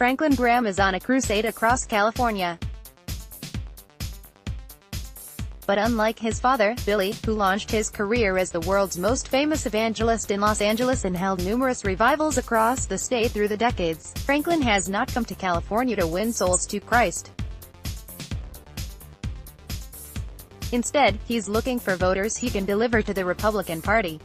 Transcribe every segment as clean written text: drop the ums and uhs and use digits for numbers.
Franklin Graham is on a crusade across California. But unlike his father, Billy, who launched his career as the world's most famous evangelist in Los Angeles and held numerous revivals across the state through the decades, Franklin has not come to California to win souls to Christ. Instead, he's looking for voters he can deliver to the Republican Party.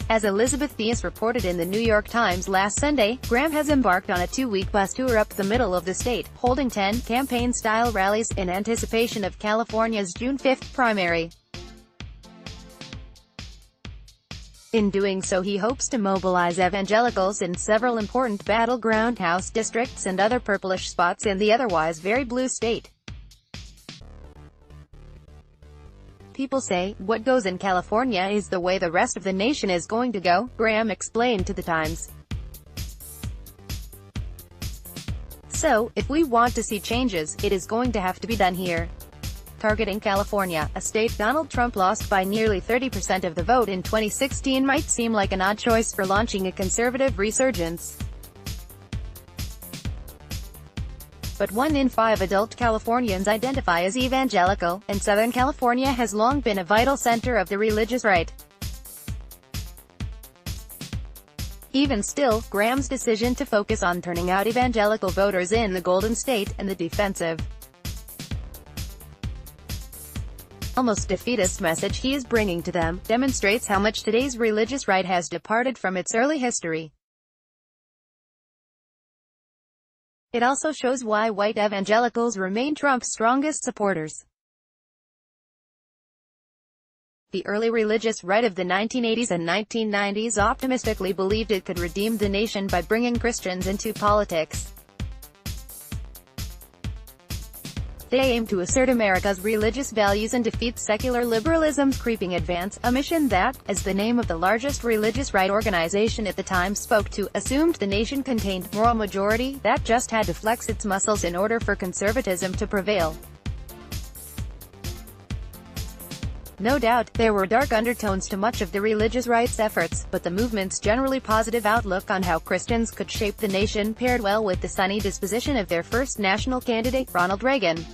As Elizabeth Theus reported in the New York Times last Sunday, Graham has embarked on a two-week bus tour up the middle of the state, holding 10 campaign-style rallies in anticipation of California's June 5 primary. In doing so, he hopes to mobilize evangelicals in several important battleground House districts and other purplish spots in the otherwise very blue state. People say, what goes in California is the way the rest of the nation is going to go, Graham explained to The Times. So, if we want to see changes, it is going to have to be done here. Targeting California, a state Donald Trump lost by nearly 30% of the vote in 2016, might seem like an odd choice for launching a conservative resurgence. But 1 in 5 adult Californians identify as evangelical, and Southern California has long been a vital center of the religious right. Even still, Graham's decision to focus on turning out evangelical voters in the Golden State, and the defensive, almost defeatist message he is bringing to them, demonstrates how much today's religious right has departed from its early history. It also shows why white evangelicals remain Trump's strongest supporters. The early religious right of the 1980s and 1990s optimistically believed it could redeem the nation by bringing Christians into politics. They aimed to assert America's religious values and defeat secular liberalism's creeping advance, a mission that, as the name of the largest religious right organization at the time spoke to, assumed the nation contained moral majority that just had to flex its muscles in order for conservatism to prevail. No doubt, there were dark undertones to much of the religious right's efforts, but the movement's generally positive outlook on how Christians could shape the nation paired well with the sunny disposition of their first national candidate, Ronald Reagan.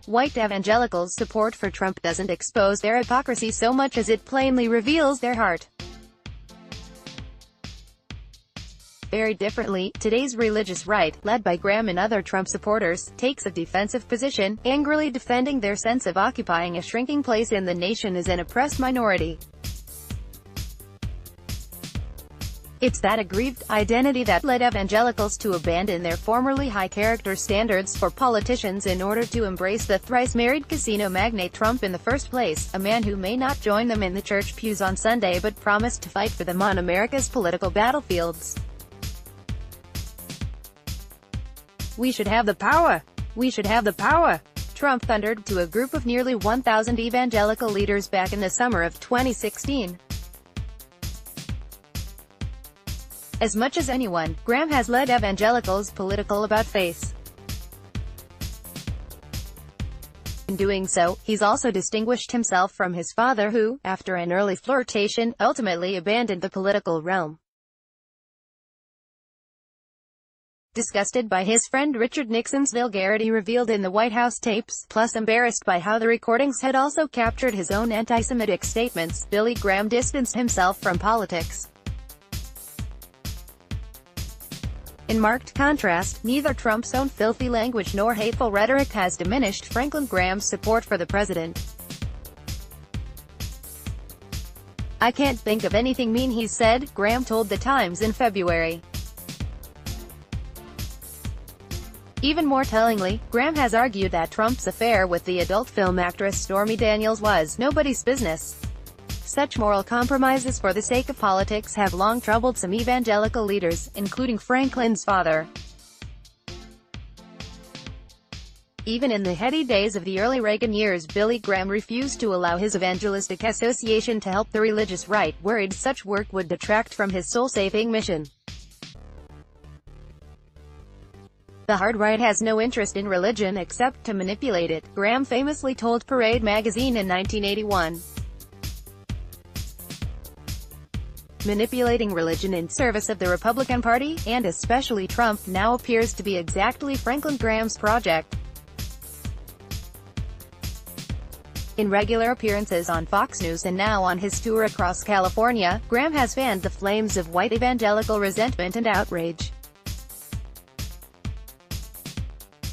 White evangelicals' support for Trump doesn't expose their hypocrisy so much as it plainly reveals their heart. Very differently, today's religious right, led by Graham and other Trump supporters, takes a defensive position, angrily defending their sense of occupying a shrinking place in the nation as an oppressed minority. It's that aggrieved identity that led evangelicals to abandon their formerly high character standards for politicians in order to embrace the thrice-married casino magnate Trump in the first place, a man who may not join them in the church pews on Sunday but promised to fight for them on America's political battlefields. "We should have the power! We should have the power!" Trump thundered to a group of nearly 1,000 evangelical leaders back in the summer of 2016. As much as anyone, Graham has led evangelicals' political about-face. In doing so, he's also distinguished himself from his father who, after an early flirtation, ultimately abandoned the political realm. Disgusted by his friend Richard Nixon's vulgarity revealed in the White House tapes, plus embarrassed by how the recordings had also captured his own anti-Semitic statements, Billy Graham distanced himself from politics. In marked contrast, neither Trump's own filthy language nor hateful rhetoric has diminished Franklin Graham's support for the president. "I can't think of anything mean he's said," Graham told The Times in February. Even more tellingly, Graham has argued that Trump's affair with the adult film actress Stormy Daniels was nobody's business. Such moral compromises for the sake of politics have long troubled some evangelical leaders, including Franklin's father. Even in the heady days of the early Reagan years, Billy Graham refused to allow his evangelistic association to help the religious right, worried such work would detract from his soul-saving mission. "The hard right has no interest in religion except to manipulate it," Graham famously told Parade magazine in 1981. manipulating religion in service of the Republican Party, and especially Trump, now appears to be exactly Franklin Graham's project. In regular appearances on Fox News and now on his tour across California, Graham has fanned the flames of white evangelical resentment and outrage.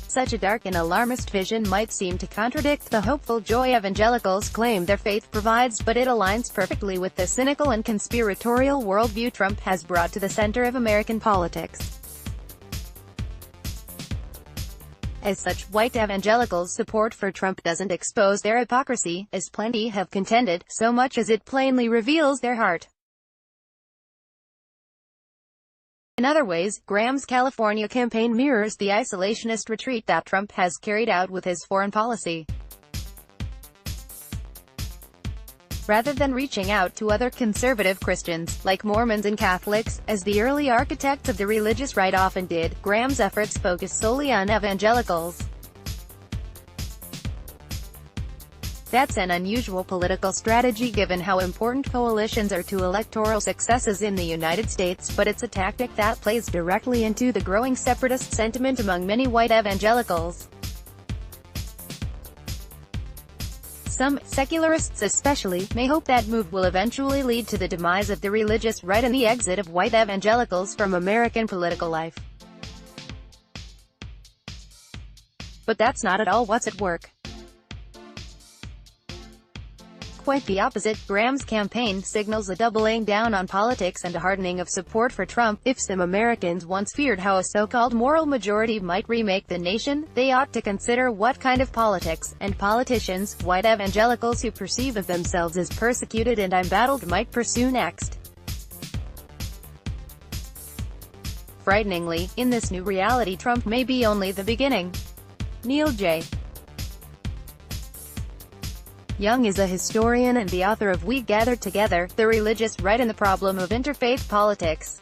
Such a dark and alarmist vision might seem to contradict the hopeful joy evangelicals claim their faith provides, but it aligns perfectly with the cynical and conspiratorial worldview Trump has brought to the center of American politics. As such, white evangelicals' support for Trump doesn't expose their hypocrisy, as plenty have contended, so much as it plainly reveals their heart. In other ways, Graham's California campaign mirrors the isolationist retreat that Trump has carried out with his foreign policy. Rather than reaching out to other conservative Christians, like Mormons and Catholics, as the early architects of the religious right often did, Graham's efforts focus solely on evangelicals. That's an unusual political strategy given how important coalitions are to electoral successes in the United States, but it's a tactic that plays directly into the growing separatist sentiment among many white evangelicals. Some, secularists especially, may hope that move will eventually lead to the demise of the religious right and the exit of white evangelicals from American political life. But that's not at all what's at work. Quite the opposite, Graham's campaign signals a doubling down on politics and a hardening of support for Trump. If some Americans once feared how a so-called moral majority might remake the nation, they ought to consider what kind of politics, and politicians, white evangelicals who perceive of themselves as persecuted and embattled might pursue next. Frighteningly, in this new reality Trump may be only the beginning. Neil J. Young is a historian and the author of We Gathered Together, The Religious Right and the Problem of Interfaith Politics.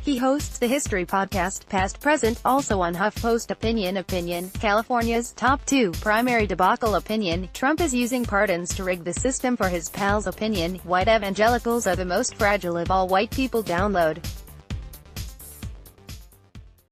He hosts the History Podcast, Past Present, also on HuffPost. Opinion, California's top 2 primary debacle. Opinion, Trump is using pardons to rig the system for his pals. Opinion, white evangelicals are the most fragile of all white people. Download.